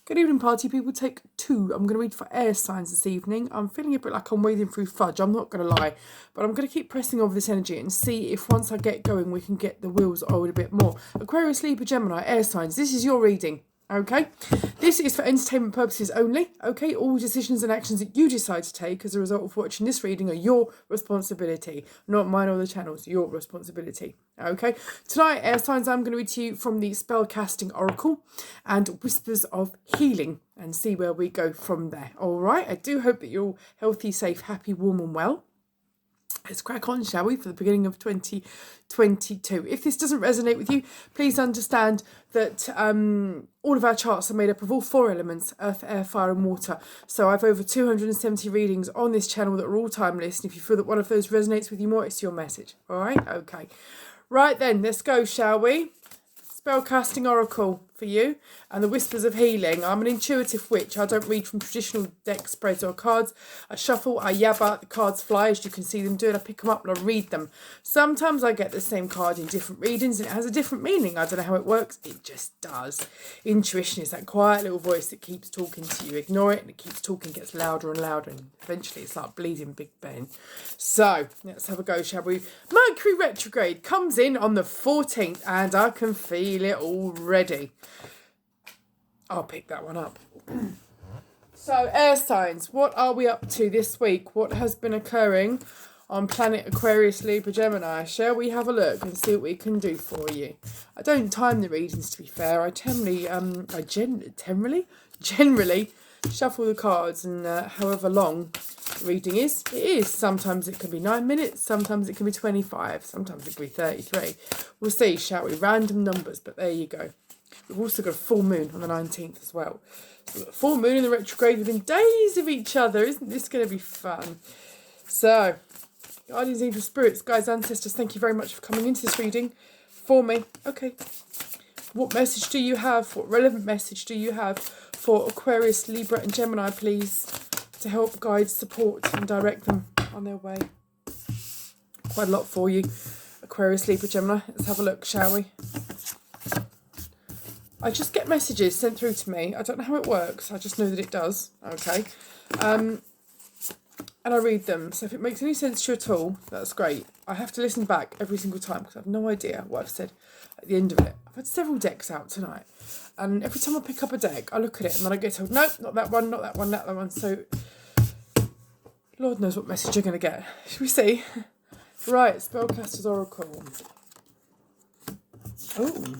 Good evening, party people. Take 2. I'm going to read for air signs this evening. I'm feeling a bit like I'm wading through fudge. I'm not going to lie. But I'm going to keep pressing over this energy and see if once I get going, we can get the wheels oiled a bit more. Aquarius, Libra, Gemini, air signs. This is your reading. Okay, this is for entertainment purposes only. Okay, all decisions and actions that you decide to take as a result of watching this reading are your responsibility, not mine or the channel's. Your responsibility. Okay, tonight, air signs, I'm going to read to you from the Spellcasting Oracle and Whispers of Healing and see where we go from there. All right, I do hope that you're all healthy, safe, happy, warm and well. Let's crack on, shall we, for the beginning of 2022. If this doesn't resonate with you, please understand that all of our charts are made up of all 4 elements, earth, air, fire and water. So I've over 270 readings on this channel that are all timeless. And if you feel that one of those resonates with you more, it's your message. All right? Okay. Right then, let's go, shall we? Spellcasting Oracle for you and the Whispers of Healing. I'm an intuitive witch. I don't read from traditional deck spreads or cards. I shuffle, I yabba, the cards fly as you can see them do, and I pick them up and I read them. Sometimes I get the same card in different readings and it has a different meaning. I don't know how it works. It just does. Intuition is that quiet little voice that keeps talking to you. Ignore it and it keeps talking, gets louder and louder, and eventually it's like bleeding Big Ben. So let's have a go, shall we? Mercury retrograde comes in on the 14th and I can feel it already. I'll pick that one up. So, air signs, what are we up to this week? What has been occurring on planet Aquarius, Libra, Gemini? Shall we have a look and see what we can do for you? I don't time the readings, to be fair. I generally shuffle the cards, and however long the reading is, it is. Sometimes it can be 9 minutes, sometimes it can be 25, sometimes it can be 33. We'll see, shall we? Random numbers, but there you go. We've also got a full moon on the 19th as well. So we've got a full moon in the retrograde within days of each other. Isn't this going to be fun? So, guardians, angels, spirits, guides, ancestors, thank you very much for coming into this reading for me. Okay. What message do you have? What relevant message do you have for Aquarius, Libra and Gemini, please, to help guide, support and direct them on their way? Quite a lot for you, Aquarius, Libra, Gemini. Let's have a look, shall we? I just get messages sent through to me. I don't know how it works. I just know that it does. Okay. And I read them. So if it makes any sense to you at all, that's great. I have to listen back every single time because I have no idea what I've said at the end of it. I've had several decks out tonight. And every time I pick up a deck, I look at it and then I get told, nope, not that one, not that one, not that one. So Lord knows what message you're going to get. Should we see? Right, Spellcaster's Oracle. Oh.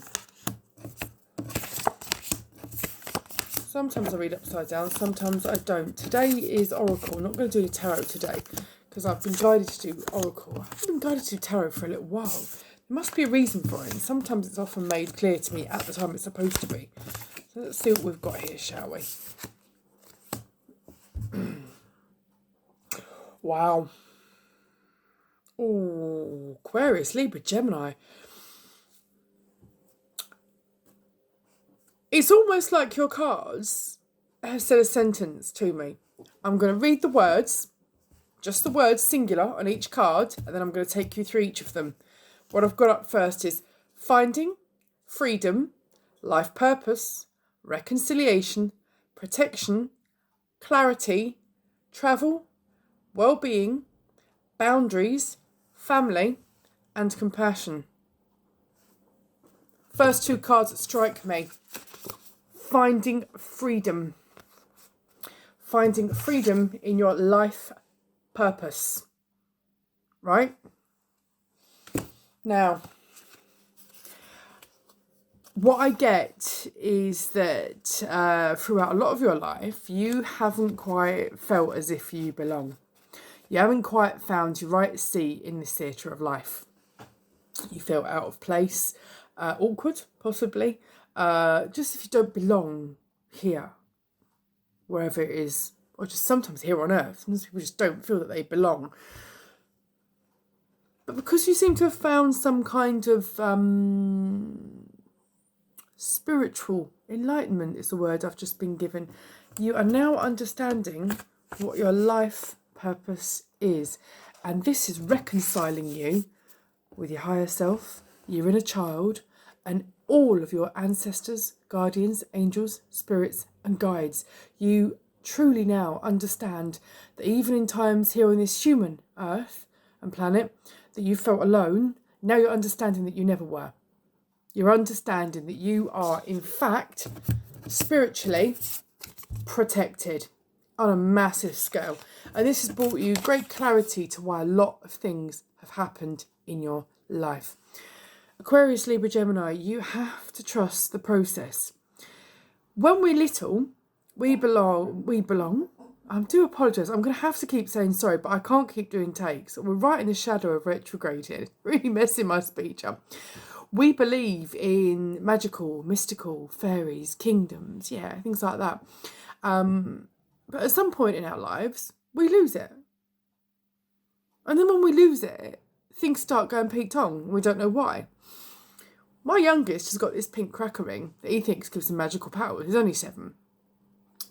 Sometimes I read upside down, sometimes I don't. Today is Oracle. I'm not going to do the Tarot today because I've been guided to do Oracle. I haven't been guided to do Tarot for a little while. There must be a reason for it, and sometimes it's often made clear to me at the time it's supposed to be. So let's see what we've got here, shall we? Wow. Oh, Aquarius, Libra, Gemini. It's almost like your cards have said a sentence to me. I'm going to read the words, just the words singular on each card, and then I'm going to take you through each of them. What I've got up first is finding, freedom, life purpose, reconciliation, protection, clarity, travel, well-being, boundaries, family, and compassion. First 2 cards that strike me. Finding freedom. Finding freedom in your life purpose. Right? Now, what I get is that throughout a lot of your life, you haven't quite felt as if you belong. You haven't quite found your right seat in this theatre of life. You feel out of place, awkward, possibly. Just if you don't belong here, wherever it is, or just sometimes here on earth. Sometimes people just don't feel that they belong. But because you seem to have found some kind of spiritual enlightenment is the word I've just been given, you are now understanding what your life purpose is. And this is reconciling you with your higher self, your inner child, and all of your ancestors, guardians, angels, spirits and guides. You truly now understand that even in times here on this human earth and planet that you felt alone, now you're understanding that you never were. You're understanding that you are in fact spiritually protected on a massive scale. And this has brought you great clarity to why a lot of things have happened in your life. Aquarius, Libra, Gemini, you have to trust the process. When we're little, we belong. I do apologise. I'm going to have to keep saying sorry, but I can't keep doing takes. We're right in the shadow of retrograde here. Really messing my speech up. We believe in magical, mystical, fairies, kingdoms, yeah, things like that. But at some point in our lives, we lose it. And then when we lose it, things start going peak-tong and we don't know why. My youngest has got this pink cracker ring that he thinks gives him magical powers. He's only 7.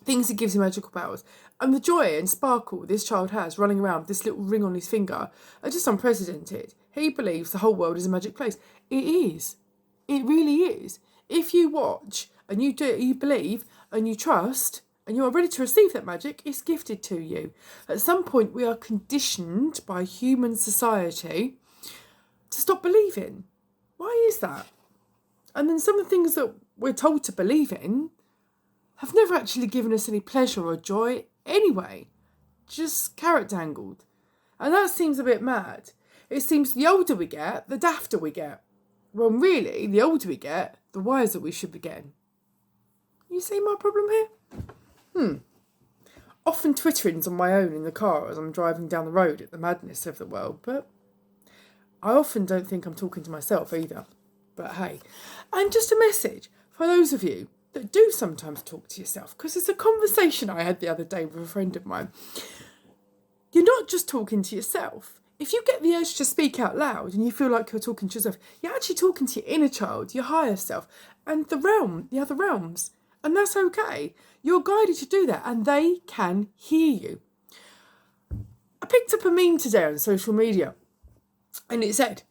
Thinks it gives him magical powers. And the joy and sparkle this child has running around with this little ring on his finger are just unprecedented. He believes the whole world is a magic place. It is. It really is. If you watch and you believe and you trust and you are ready to receive that magic, it's gifted to you. At some point, we are conditioned by human society to stop believing. Why is that? And then some of the things that we're told to believe in have never actually given us any pleasure or joy anyway. Just carrot dangled. And that seems a bit mad. It seems the older we get, the dafter we get. When really, the older we get, the wiser we should be getting. You see my problem here? Often twitterings on my own in the car as I'm driving down the road at the madness of the world, but I often don't think I'm talking to myself either. But hey, and just a message for those of you that do sometimes talk to yourself, because it's a conversation I had the other day with a friend of mine. You're not just talking to yourself. If you get the urge to speak out loud and you feel like you're talking to yourself, you're actually talking to your inner child, your higher self, and the other realms. And that's okay. You're guided to do that and they can hear you. I picked up a meme today on social media and it said,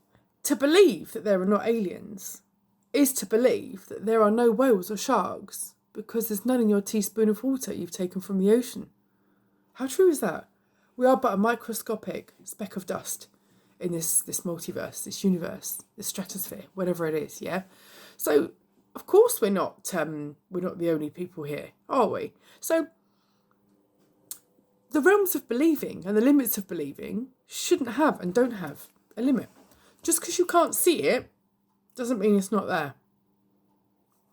to believe that there are not aliens is to believe that there are no whales or sharks because there's none in your teaspoon of water you've taken from the ocean. How true is that? We are but a microscopic speck of dust in this multiverse, this universe, this stratosphere, whatever it is, yeah? So, of course we're not the only people here, are we? So, the realms of believing and the limits of believing shouldn't have and don't have a limit. Just because you can't see it doesn't mean it's not there.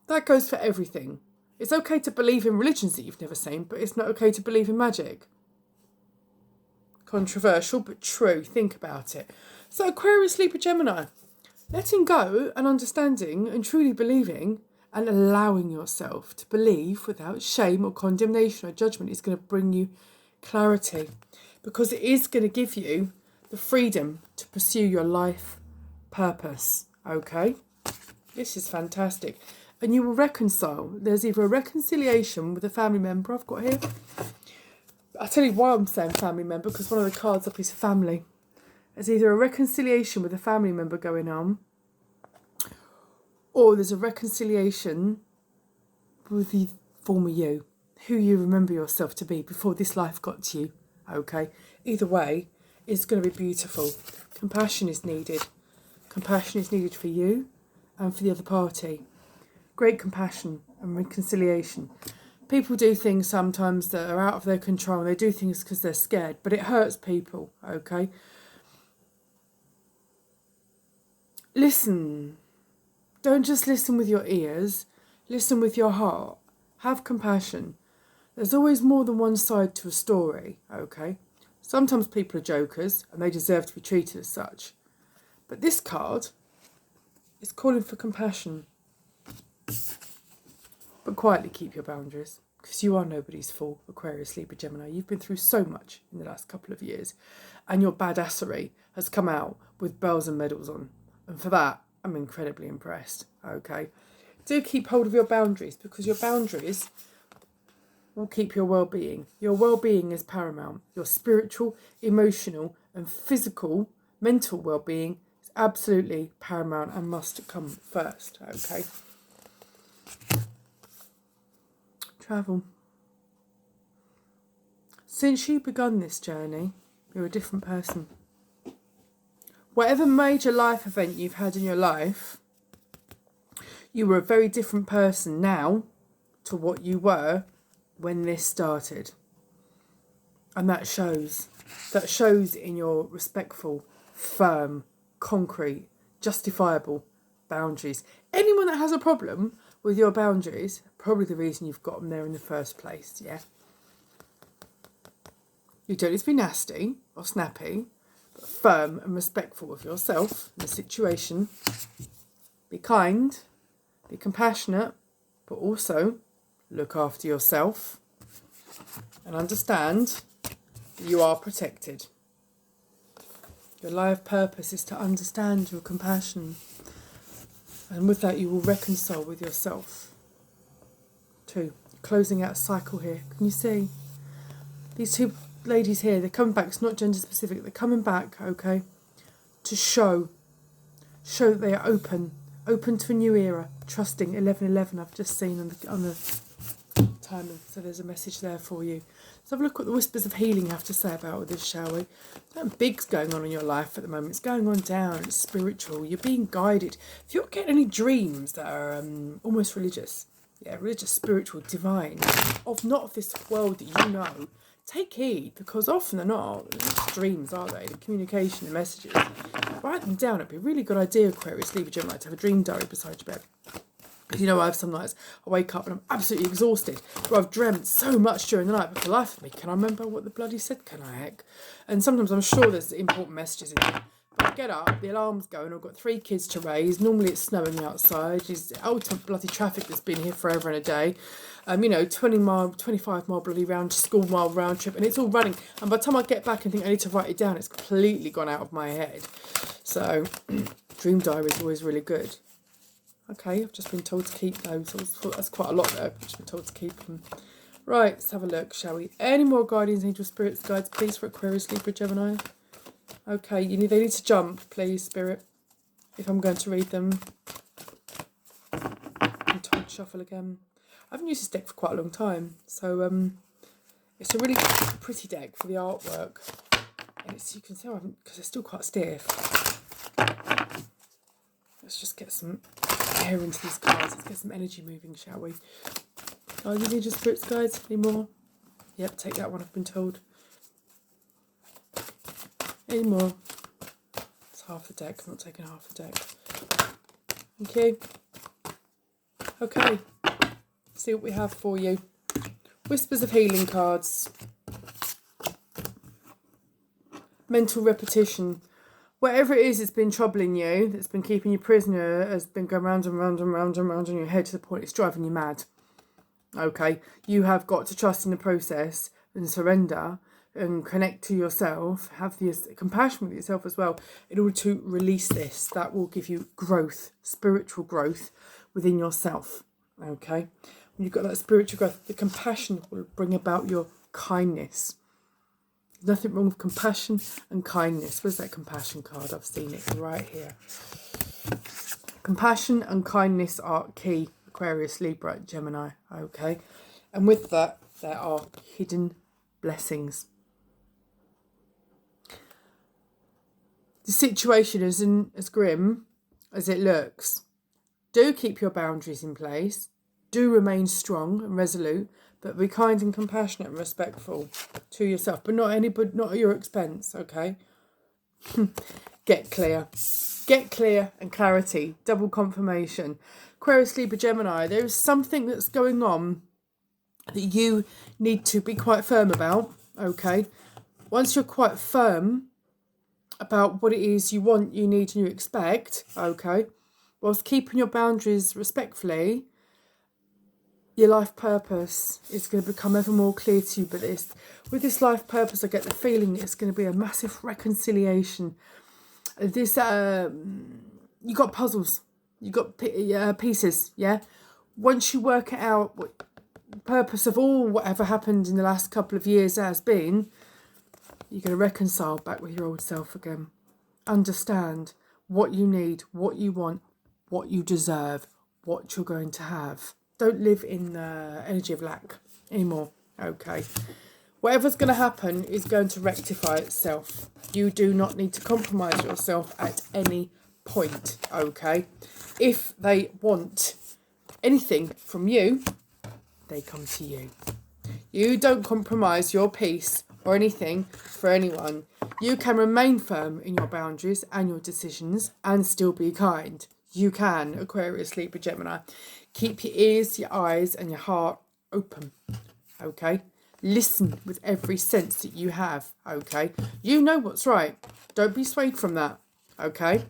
That goes for everything. It's okay to believe in religions that you've never seen, but it's not okay to believe in magic. Controversial, but true. Think about it. So Aquarius, Libra, Gemini. Letting go and understanding and truly believing and allowing yourself to believe without shame or condemnation or judgment is going to bring you clarity, because it is going to give you the freedom to pursue your life purpose. Okay? This is fantastic. And you will reconcile. There's either a reconciliation with a family member I've got here. I'll tell you why I'm saying family member, because one of the cards up is family. There's either a reconciliation with a family member going on, or there's a reconciliation with the former you, who you remember yourself to be before this life got to you. Okay? Either way, it's going to be beautiful. Compassion is needed. Compassion is needed for you and for the other party. Great compassion and reconciliation. People do things sometimes that are out of their control. They do things because they're scared, but it hurts people, okay? Listen. Don't just listen with your ears. Listen with your heart. Have compassion. There's always more than one side to a story, okay? Sometimes people are jokers and they deserve to be treated as such. But this card is calling for compassion. But quietly keep your boundaries, because you are nobody's fool, Aquarius, Libra, Gemini. You've been through so much in the last couple of years, and your badassery has come out with bells and medals on. And for that, I'm incredibly impressed, okay? Do keep hold of your boundaries, because your boundaries will keep your well-being. Your well-being is paramount. Your spiritual, emotional, and physical, mental well-being is absolutely paramount and must come first, okay? travel. Since you've begun this journey, you're a different person. Whatever major life event you've had in your life, you were a very different person now to what you were when this started. And that shows. That shows in your respectful, firm, concrete, justifiable boundaries. Anyone that has a problem with your boundaries, probably the reason you've got them there in the first place, yeah? You don't need to be nasty or snappy, but firm and respectful of yourself and the situation. Be kind, be compassionate, but also look after yourself and understand that you are protected. Your life purpose is to understand your compassion, and with that you will reconcile with yourself. 2. Closing out a cycle here. Can you see? These 2 ladies here, they're coming back. It's not gender specific. They're coming back, okay, to show that they are open to a new era. Trusting 11:11. I've just seen on the timing, so there's a message there for you. Let's have a look what the whispers of healing have to say about this, shall we? Something big's going on in your life at the moment. It's going on down. It's spiritual. You're being guided. If you're getting any dreams that are almost religious, religious, spiritual, divine, not of this world that you know, take heed, because often they're not dreams, are they? The communication, the messages. Write them down. It'd be a really good idea, Aquarius, Libra, Gemini, to have a dream diary beside your bed. You know, I have some nights I wake up and I'm absolutely exhausted, but I've dreamt so much during the night, but for the life of me, can I remember what the bloody said? Can I heck? And sometimes I'm sure there's important messages in there. But I get up, the alarm's going, I've got 3 kids to raise, normally it's snowing outside, it's ultimate bloody traffic that's been here forever and a day. 25 mile bloody school mile round trip, and it's all running. And by the time I get back and think I need to write it down, it's completely gone out of my head. So, dream diary is always really good. Okay, I've just been told to keep those. That's quite a lot though. I've just been told to keep them. Right, let's have a look, shall we? Any more guardians, angels, spirits, guides, please, for Aquarius, Libra, Gemini? Okay, they need to jump, please, Spirit, if I'm going to read them. I'm told to shuffle again. I haven't used this deck for quite a long time, so it's a really pretty deck for the artwork. And it's, you can see, because it's still quite stiff. Let's just get some air into these cards. Let's get some energy moving, shall we? Oh, you need your spirits, guides? Any more? Yep, take that one, I've been told. Any more? It's half the deck. I'm not taking half the deck. Thank you. Okay. See what we have for you. Whispers of healing cards. Mental repetition. Whatever it is that's been troubling you, that's been keeping you prisoner, has been going round and round and round and round in your head to the point it's driving you mad. Okay, you have got to trust in the process and surrender and connect to yourself, have the compassion with yourself as well, in order to release this. That will give you growth, spiritual growth within yourself. Okay, when you've got that spiritual growth, the compassion will bring about your kindness. Nothing wrong with compassion and kindness. Where's that compassion card? I've seen it right here. Compassion and kindness are key. Aquarius, Libra, Gemini. Okay. And with that, there are hidden blessings. The situation isn't as grim as it looks. Do keep your boundaries in place. Do remain strong and resolute. But be kind and compassionate and respectful to yourself. But not at your expense, okay? Get clear. Get clear and clarity. Double confirmation. Aquarius, Libra, Gemini. There is something that's going on that you need to be quite firm about, okay? Once you're quite firm about what it is you want, you need, and you expect, okay? Whilst keeping your boundaries respectfully, your life purpose is going to become ever more clear to you. But with this life purpose, I get the feeling it's going to be a massive reconciliation. This, you got puzzles, you got pieces, yeah? Once you work it out, what the purpose of whatever happened in the last couple of years has been, you're going to reconcile back with your old self again. Understand what you need, what you want, what you deserve, what you're going to have. don't live in the energy of lack anymore, okay? Whatever's going to happen is going to rectify itself. You do not need to compromise yourself at any point, okay? If they want anything from you, they come to you. You don't compromise your peace or anything for anyone. You can remain firm in your boundaries and your decisions and still be kind. You can, Aquarius, Libra, Gemini. Keep your ears, your eyes and your heart open, okay? Listen with every sense that you have, okay? You know what's right. Don't be swayed from that, okay?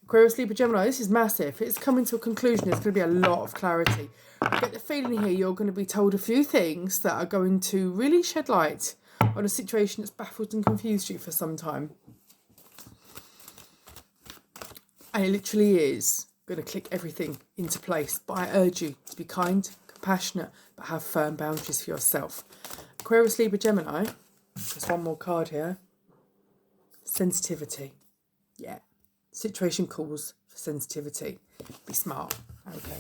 Aquarius, Libra, Gemini, this is massive. It's coming to a conclusion. There's going to be a lot of clarity. I get the feeling here you're going to be told a few things that are going to really shed light on a situation that's baffled and confused you for some time. And it literally is going to click everything into place. But I urge you to be kind, compassionate, but have firm boundaries for yourself. Aquarius, Libra, Gemini. There's one more card here. Sensitivity. Yeah. Situation calls for sensitivity. Be smart. Okay.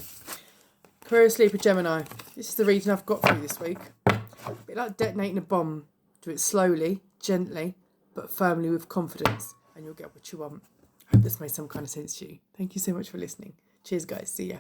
Aquarius, Libra, Gemini. This is the reading I've got for you this week. A bit like detonating a bomb. Do it slowly, gently, but firmly with confidence, and you'll get what you want. I hope this made some kind of sense to you. Thank you so much for listening. Cheers, guys. See ya.